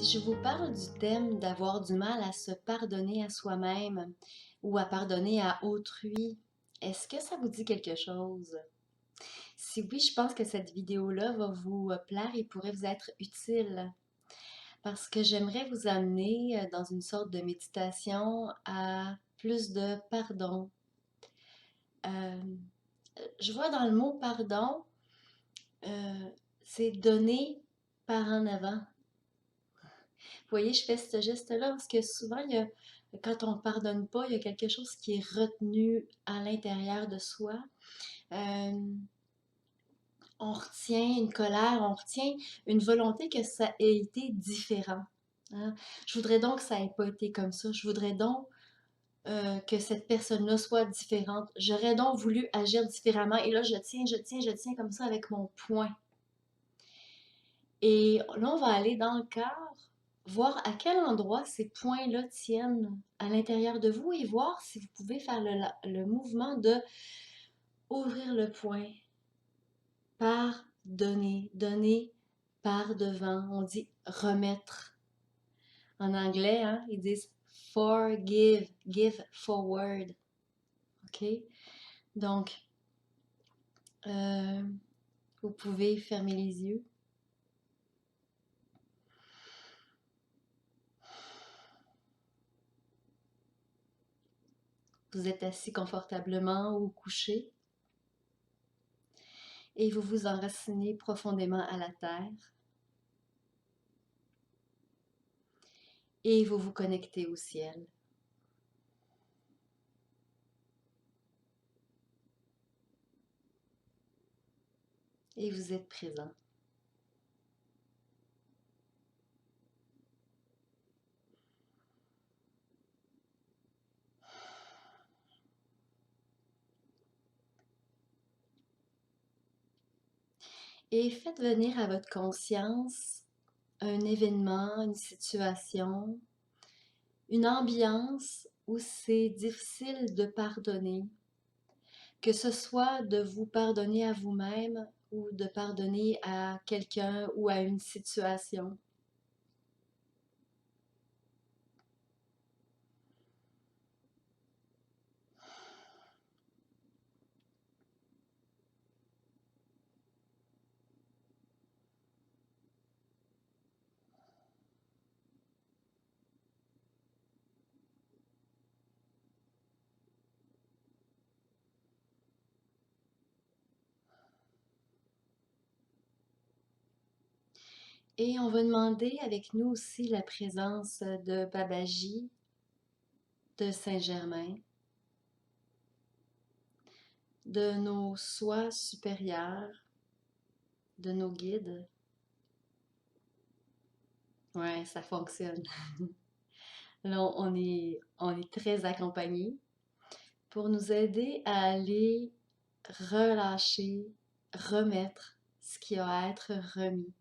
je vous parle du thème d'avoir du mal à se pardonner à soi-même ou à pardonner à autrui, est-ce que ça vous dit quelque chose? Si oui, je pense que cette vidéo-là va vous plaire et pourrait vous être utile parce que j'aimerais vous amener dans une sorte de méditation à plus de pardon. Euh, je vois dans le mot pardon, euh, c'est donner par en avant. Vous voyez, je fais ce geste-là parce que souvent, quand on ne pardonne pas, il y a quelque chose qui est retenu à l'intérieur de soi. Euh, on retient une colère, on retient une volonté que ça ait été différent. Hein. Je voudrais donc que ça n'ait pas été comme ça. Je voudrais donc que cette personne-là soit différente. J'aurais donc voulu agir différemment. Et là, je tiens comme ça avec mon poing. Et là, on va aller dans le cœur, voir à quel endroit ces points-là tiennent à l'intérieur de vous et voir si vous pouvez faire le mouvement de ouvrir le poing, pardonner, donner par devant. On dit remettre. En anglais, hein, ils disent forgive, give forward. OK? Donc, euh, vous pouvez fermer les yeux. Vous êtes assis confortablement ou couché. Et vous vous enracinez profondément à la terre et vous vous connectez au ciel. Et vous êtes présent. Et faites venir à votre conscience un événement, une situation, une ambiance où c'est difficile de pardonner, que ce soit de vous pardonner à vous-même ou de pardonner à quelqu'un ou à une situation. Et on va demander avec nous aussi la présence de Babaji, de Saint-Germain, de nos soins supérieurs, de nos guides. Ouais, ça fonctionne. Là, on est très accompagnés pour nous aider à aller relâcher, remettre ce qui a à être remis.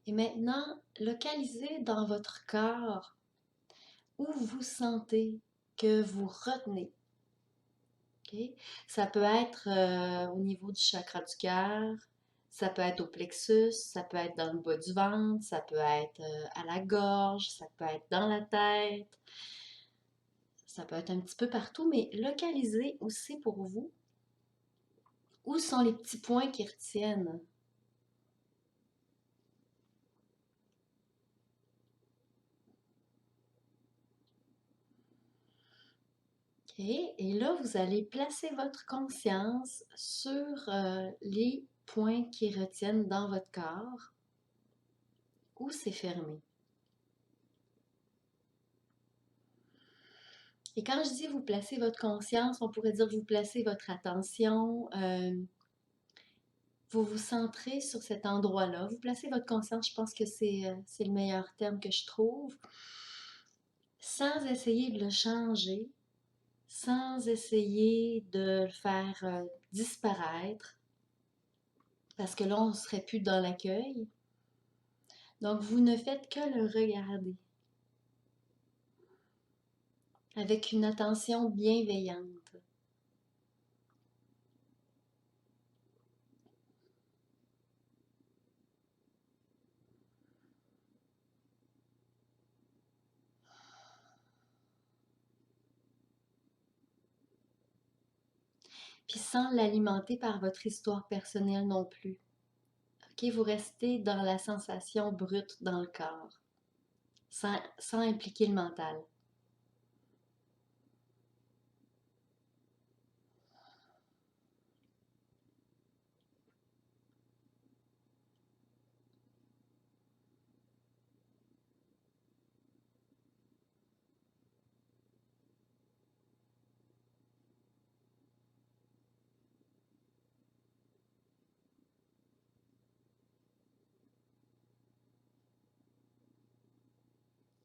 Et maintenant, localisez dans votre corps où vous sentez que vous retenez. Okay? Ça peut être au niveau du chakra du cœur, ça peut être au plexus, ça peut être dans le bas du ventre, ça peut être à la gorge, ça peut être dans la tête, ça peut être un petit peu partout, mais localisez aussi pour vous où sont les petits points qui retiennent. OK? Et là, vous allez placer votre conscience sur les points qui retiennent dans votre corps où c'est fermé. Et quand je dis vous placez votre conscience, on pourrait dire vous placez votre attention, vous vous centrez sur cet endroit-là. Vous placez votre conscience, je pense que c'est le meilleur terme que je trouve, sans essayer de le changer, sans essayer de le faire disparaître, parce que là, on ne serait plus dans l'accueil. Donc, vous ne faites que le regarder. avec une attention bienveillante. Puis sans l'alimenter par votre histoire personnelle non plus. OK, vous restez dans la sensation brute dans le corps, sans impliquer le mental.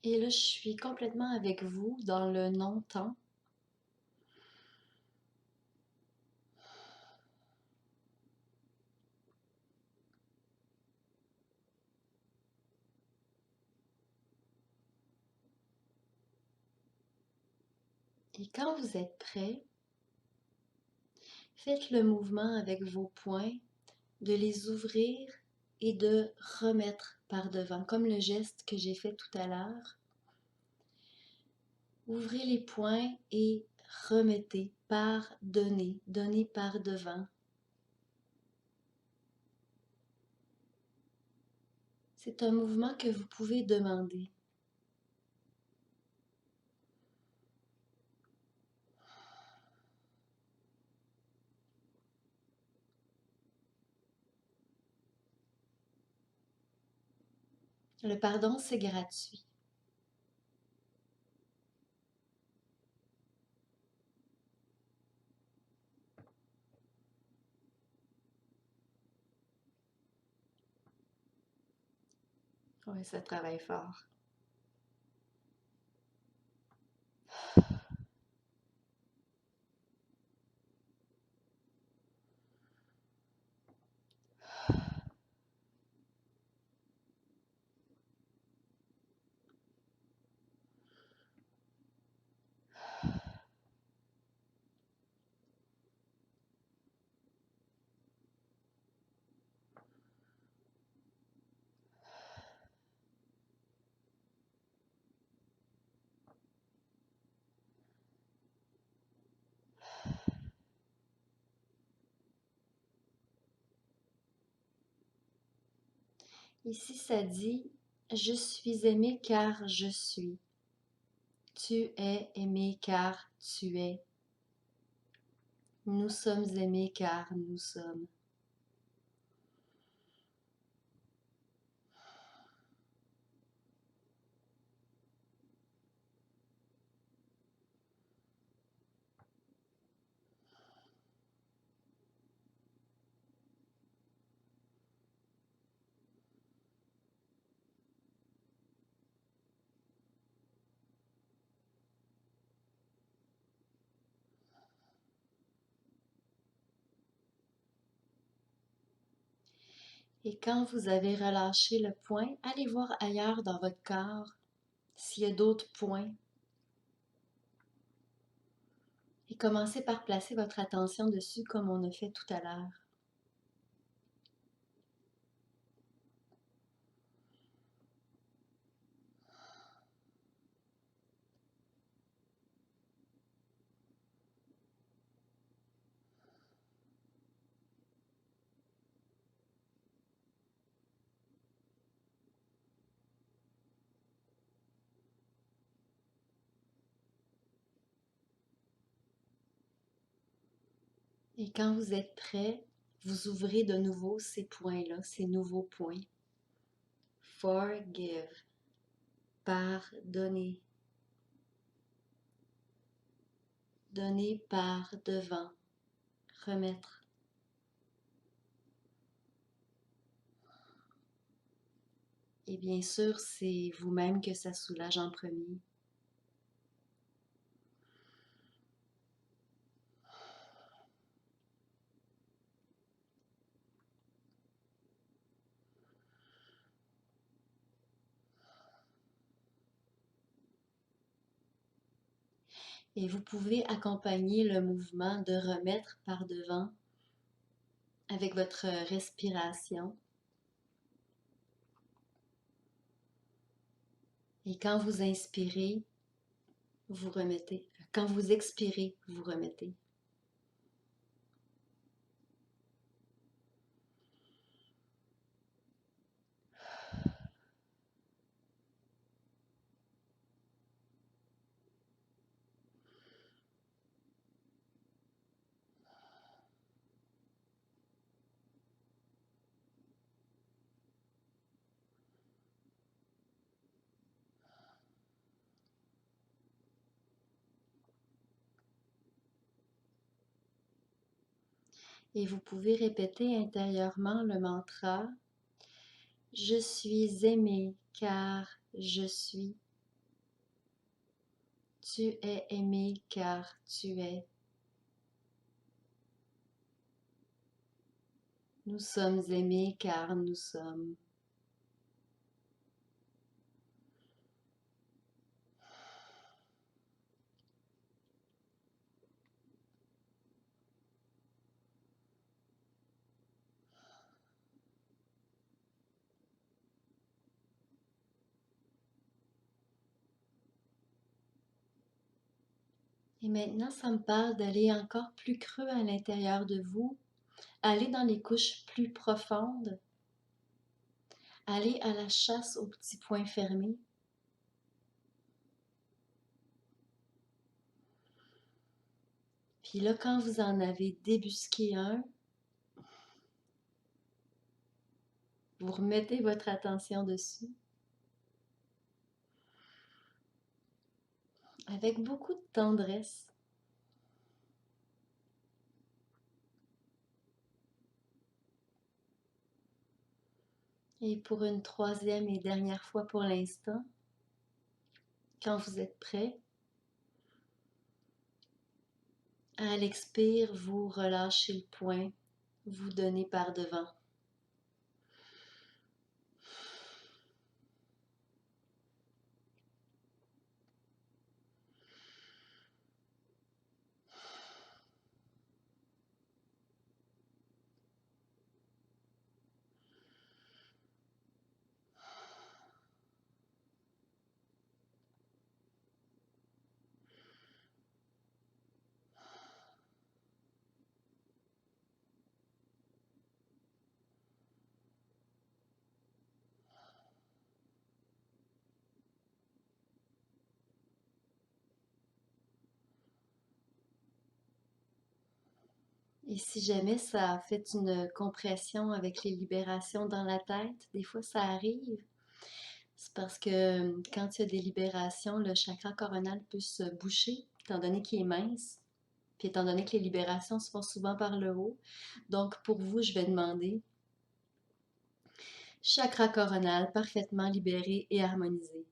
Et là, je suis complètement avec vous dans le non-temps. Et quand vous êtes prêt, faites le mouvement avec vos poings, de les ouvrir et de remettre par devant, comme le geste que j'ai fait tout à l'heure. Ouvrez les poings et remettez par donner, donnez par devant. C'est un mouvement que vous pouvez demander. Le pardon, c'est gratuit. Oui, ça travaille fort. Ici, ça dit, je suis aimé car je suis. Tu es aimé car tu es. Nous sommes aimés car nous sommes. Et quand vous avez relâché le point, allez voir ailleurs dans votre corps s'il y a d'autres points. Et commencez par placer votre attention dessus comme on a fait tout à l'heure. Et quand vous êtes prêt, vous ouvrez de nouveau ces points-là, ces nouveaux points. Forgive, pardonner, donner par devant, remettre. Et bien sûr, c'est vous-même que ça soulage en premier. Et vous pouvez accompagner le mouvement de remettre par devant avec votre respiration. Et quand vous inspirez, vous remettez. Quand vous expirez, vous remettez. Et vous pouvez répéter intérieurement le mantra Je suis aimé car je suis. Tu es aimé car tu es. Nous sommes aimés car nous sommes. Et maintenant, ça me parle d'aller encore plus creux à l'intérieur de vous, aller dans les couches plus profondes, aller à la chasse aux petits points fermés. Puis là, quand vous en avez débusqué un, vous remettez votre attention dessus avec beaucoup de tendresse. Et pour une troisième et dernière fois pour l'instant, quand vous êtes prêt, à l'expire, vous relâchez le poing, vous donnez par devant. Et si jamais ça a fait une compression avec les libérations dans la tête, des fois ça arrive, c'est parce que quand il y a des libérations, le chakra coronal peut se boucher, étant donné qu'il est mince, puis étant donné que les libérations se font souvent par le haut. Donc pour vous, je vais demander chakra coronal parfaitement libéré et harmonisé.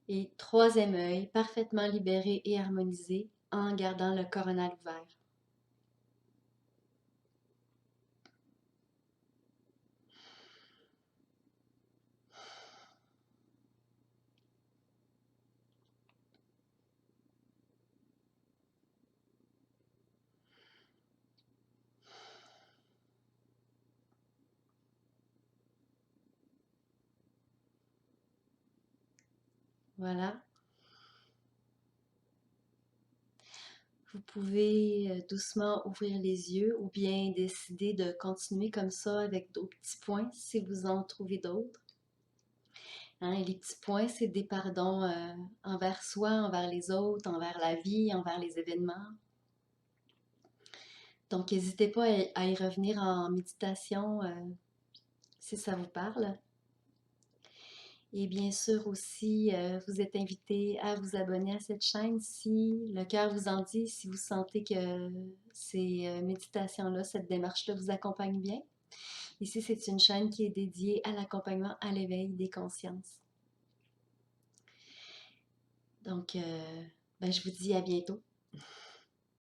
Et troisième œil, parfaitement libéré et harmonisé en gardant le coronal ouvert. Voilà. Vous pouvez doucement ouvrir les yeux ou bien décider de continuer comme ça avec d'autres petits points si vous en trouvez d'autres. Hein, et les petits points, c'est des pardons envers soi, envers les autres, envers la vie, envers les événements. Donc, n'hésitez pas à y revenir en méditation si ça vous parle. Et bien sûr aussi, vous êtes invité à vous abonner à cette chaîne si le cœur vous en dit, si vous sentez que ces méditations-là, cette démarche-là vous accompagne bien. Ici, c'est une chaîne qui est dédiée à l'accompagnement à l'éveil des consciences. Donc, ben, je vous dis à bientôt.